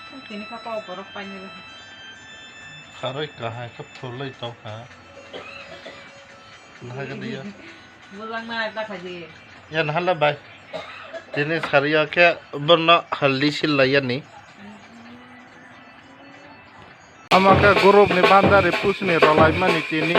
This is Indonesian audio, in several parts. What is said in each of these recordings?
Ini kapal borok panjang. Karoi kahai kap tholai tau ha. Nah kan dia. Mulang na tak haji. Ya nah lah bai. Ini sariya ke berna haldi silayan ni. Amaka group ni bandar repus ni rolai mani tini.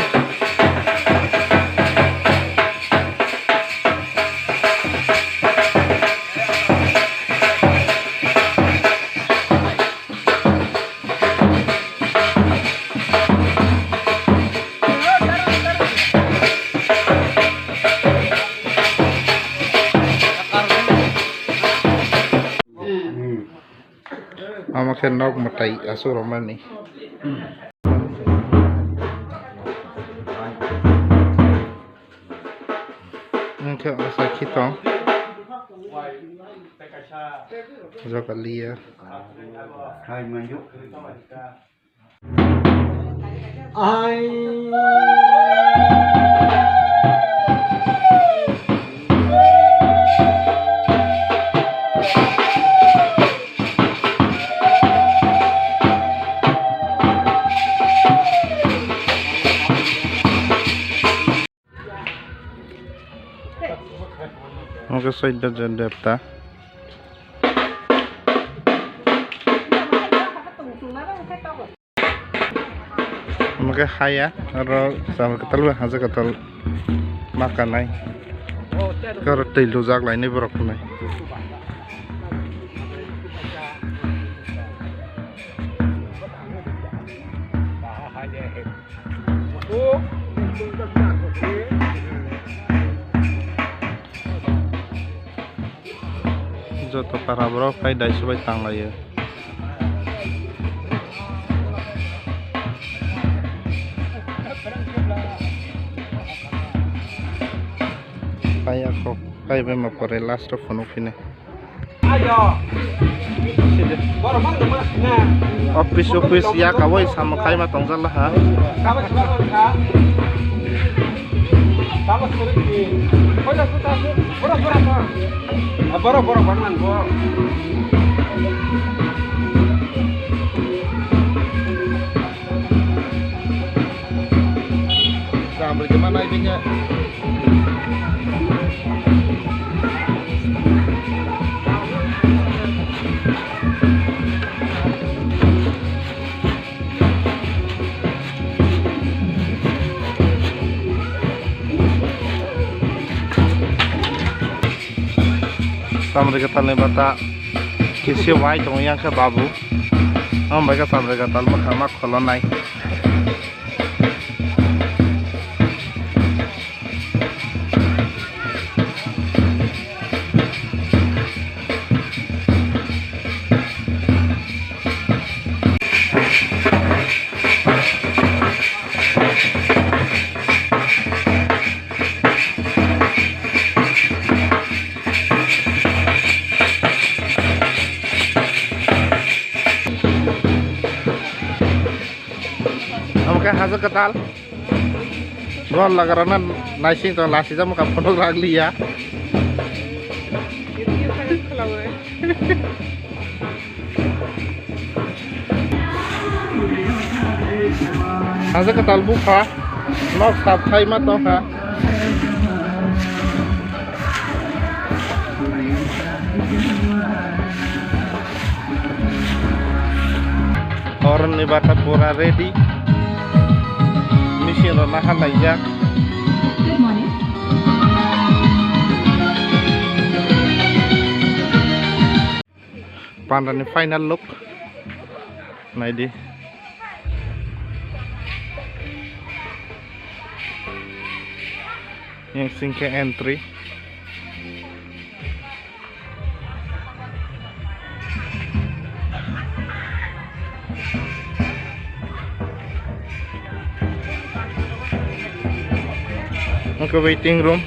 Amaka nok matai asur mani. Mungkin asa kita Zakalia Hai manjuk. Mungkin sudah jadi apa? Mungkin haya, atau sama ketel hasil ketel makan naik. Kalau tilu jak lain ini berapa naik? Joto para bro kai dai subai tang la ye kaya kok kai be ma pore last of phone fine ayo office ya kawai sama kai ma tongzal lah ha Boro bangan boro. Sambil gimana ininya? Sampai ketal bata kisi white dong yang ke babu. Mereka sampai ketal makan kolon naik. Hasil ketal, gol lagaran nasi itu nasi jamu kapal lagi ya. Hasil ketal buka, nok sapai mata ha. Orang ni bata pura ready. Misi lo nahan aja. Good morning. Panda ni final look. Nah ini. Yang singke entry. Ke waiting room.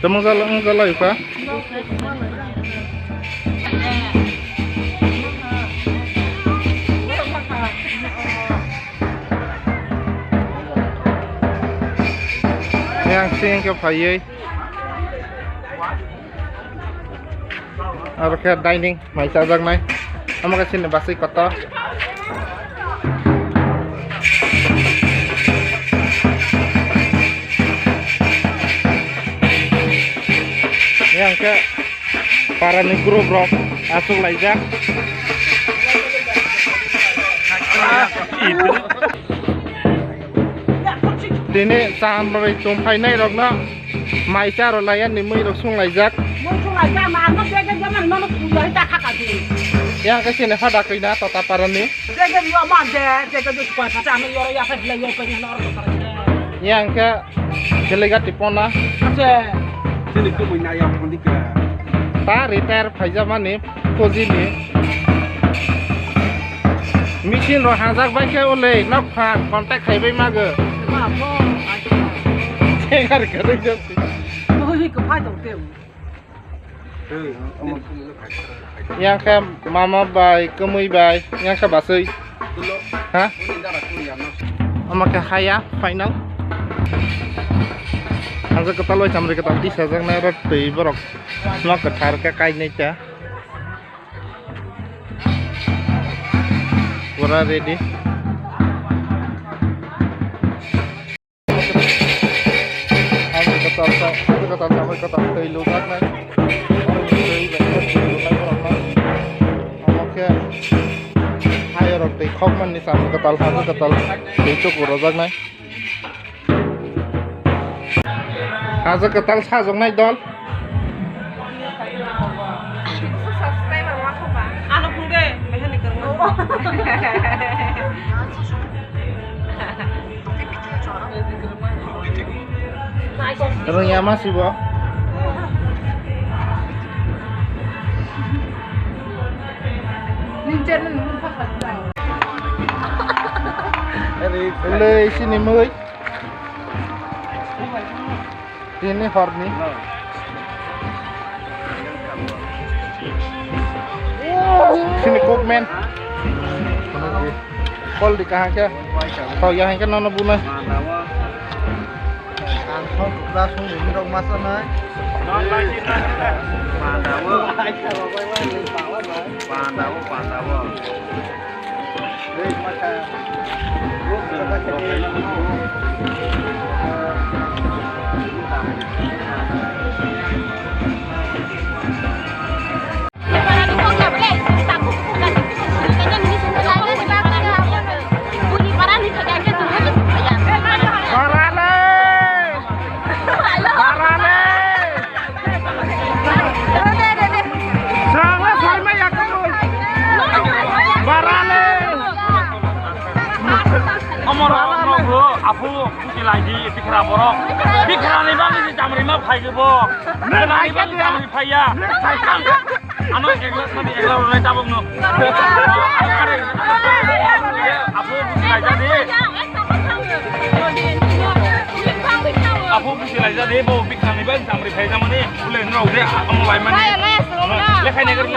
Temang salah ya, Pak? Yang sing ke payai. Ở cái dining máy sao răng này nó mà cái xin là bác sĩ có to yang ke para negro bro asuk lajak ini sampai tumpai naik dok na mai cara layan ni mui dok sung lajak yang ke sini pada kena tata para ni yang ke jelegat tipona Sini tu punya yang pun dikira. ta retire phaijama ni koji ni machine ro hajak bai ke ole nok pha contact khai bai ma ge chegar ke dei jasi yang ke mama bai kemui bai yang ke basui ha ama ke khaya final Hãy subscribe cho kênh Rwngwo để không bỏ lỡ những video hấp dẫn Haza ketal sa jong nai dol. Ano pude, mehani kermo. Rwngya masih bo. Lei sini mới. Ini horny. Sini kokmen. Kol di kahang ke. Kau yang kan nono bunai. Kau langsung ini dong masa naik. Pandawa. Aku mungkin lagi pikiran borok. Pikiran ini bang ini jam 5 pagi bok. Nah ini bang jam 5 pagi ya. Anu eklas nanti eklas orang cabung no. Aku mungkin lagi jadi. Aku mungkin lagi jadi bok pikiran ini bang jam 5 pagi zaman ini. Boleh nol deh. Aku mau main mana? Lekhan negeri.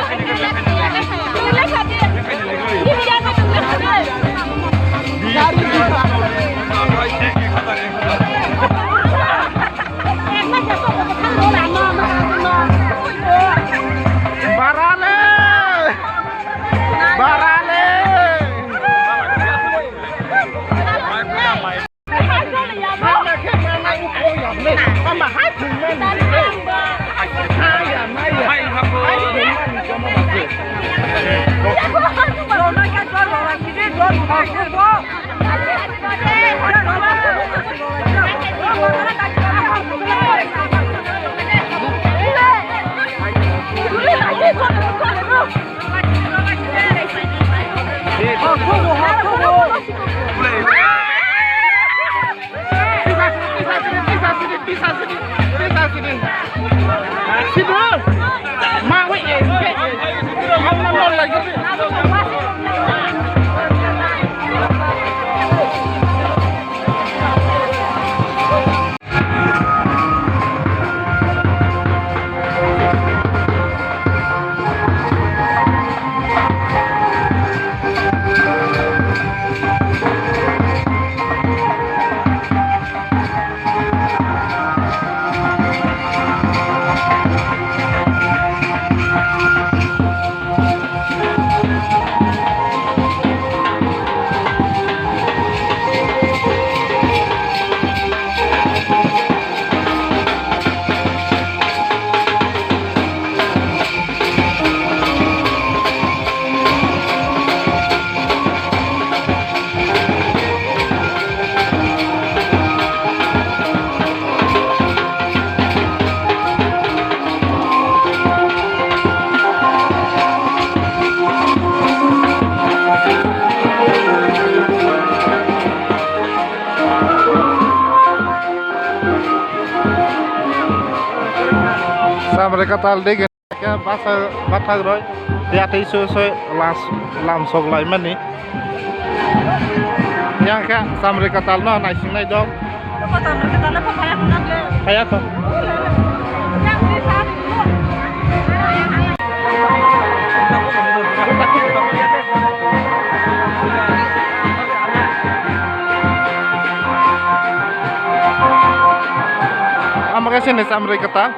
sampai katal deh ke bahasa Batak roy dia isu lam sok lai mani yang ke sampai katal no naik sing naik dong Apa sama kita lepas kayak nak le. kayak kok Yang di sana makasih nih sampai katal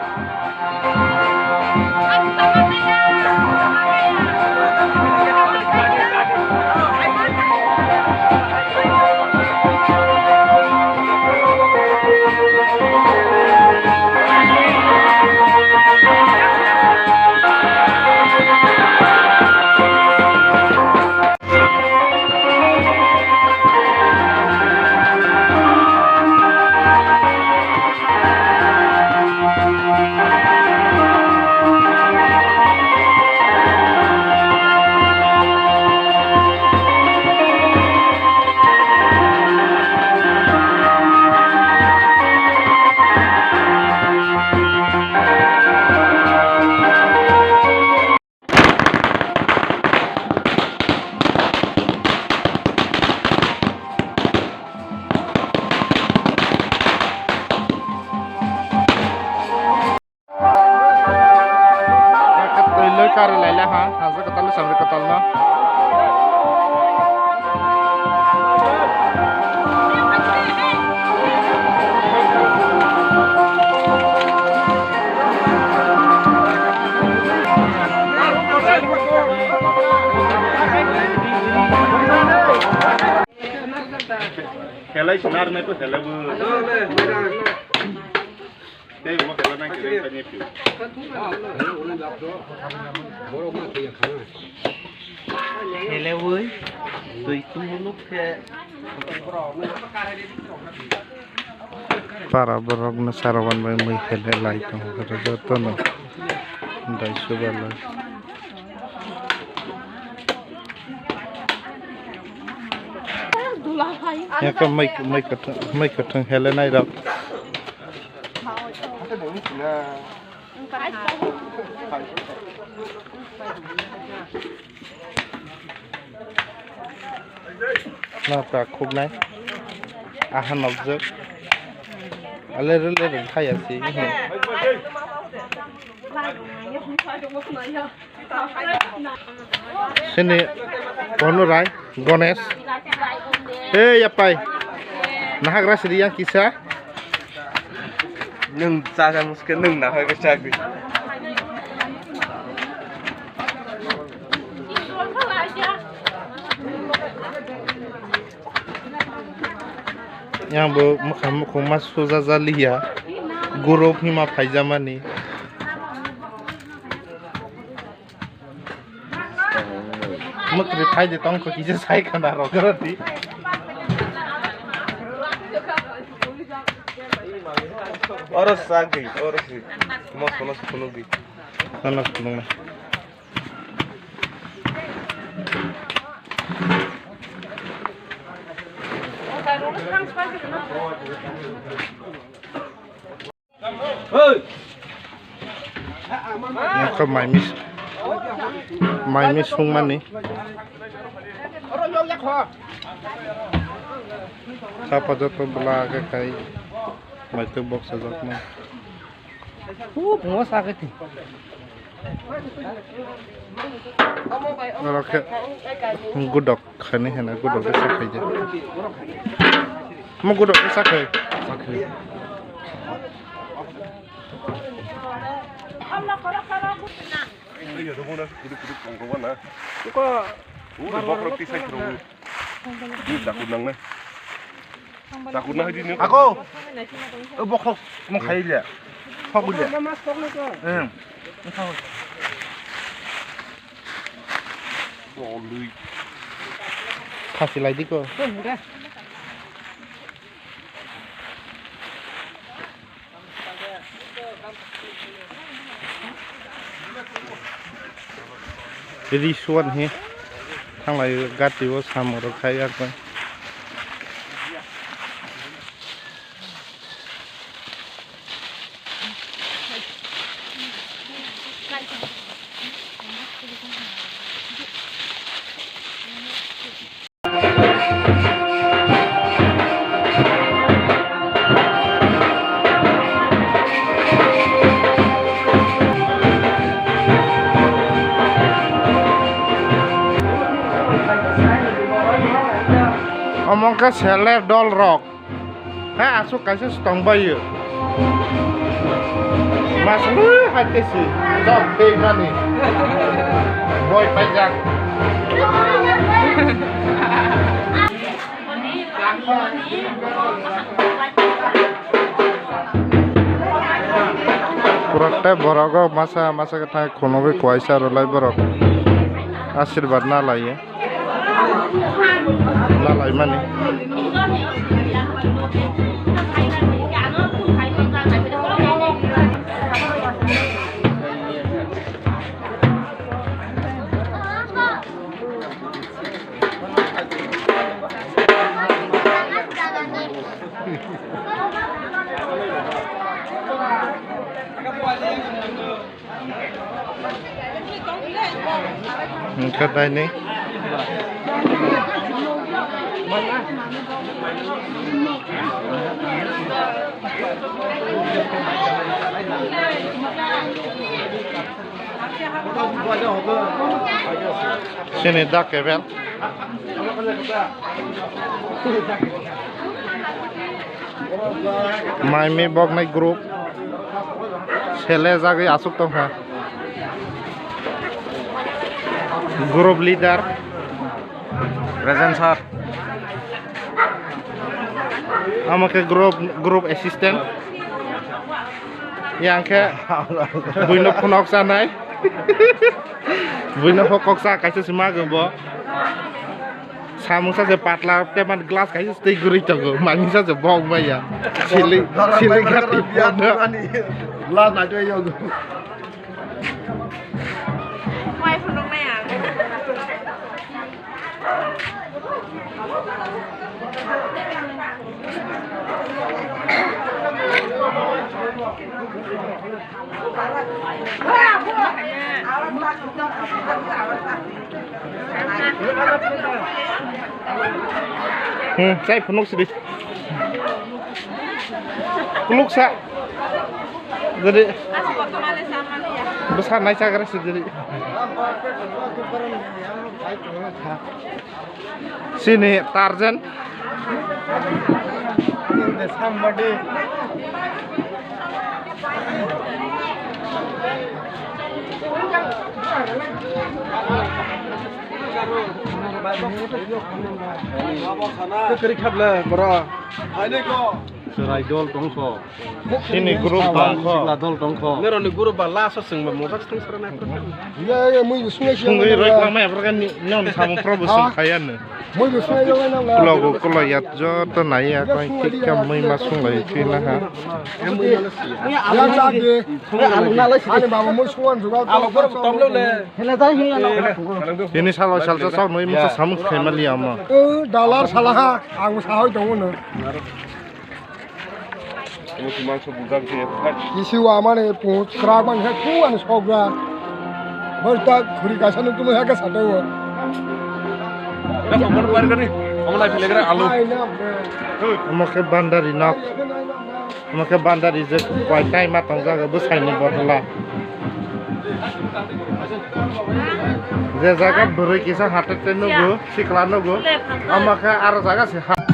cari lele ha hasil ketal sampai ketal na Helai senar me tu helai bu. Đây một cái này cái này phải nhiều. Hello với tôi tung lúc para borok na sarawan bay may hele lai tong karo to no dai suba lai ya ka may ka thang hele nai dak na ta khub nai ahan object ale chaya sih sini kono rai gones yapai nahagra sih yang kisah nâng ra ra cái nâng nào hơi cái chai bị yang bu muka masuk zazalia guru hima pajama ni mukri pajde tong ko kisa sai kana ro garati orang sagi orang sih mau penuh bi anak tulung yang ke mai mis sung man ni siapa jatuh belah ke kai mai tu box sajak man penguasa sakit orang ke gudok kani hena gudok ke sakai je mau gudok ke sakai Iya, tu pun dah duduk kawan lah. Tu kau, bawa roti saya terus. Ini takut nang ni. Takut nang di ni. aku bok mau khai dia kau boleh Oh, lui. kasih lagi kau jadi suan he thang lai gati wo samor khai ak ba omong ke seler dol rock. Asuk kasih stong bayu. Mas lu hati sih. Sok tema nih. Boy pajak. Kurate borogo masa kita konobe kuaisa rolai borok. Asyirwad na lai mani. Kedai ni. Sini dak kebel. Mai bok naik grup. Sele jage asuk tong ha. Grup leader. Present sir. Amake grup assistant. Yang ke buino phonok sanai. Buino phokok sa kaise sima gbo. Samung sa je patla teman gelas kaise stay guri togo. Mangi sa je bong ma ya. Sili gati pona. Lah na doi yo. Quay phần đông này à? Saya penuh sedih. Peluk sa. Jadi besar naik cagar jadi. Sini Tarzan. Serai dol tongko. Sini grup tongko. Dol tongko. Nero ni guru bala so sing mo tak sing sarana ko. Ya muy sungai Sungguh reklama ya perkan nyon sama promosi kayan. muy sungai yo nang Kalau ya jodoh naik ya kau kita mai masuk lagi kena ha. ya jadi ani baba muy sungai juga Ini salah soal mai masa sama family ama. dalar salah ang sahoi dong no Musi mangso budak je. isi wa mane pu kraman he ku an sogra berta khuri kasan tu me ha ka satawo Dah umur bar kan ni. Kamu lagi legra alu. Amakai bandari nak. Amakai bandari je kuai kai matang jaga besar ni botla. Je jaga beri kisah hati tenugu, siklan nugu. Amakai arah jaga sih.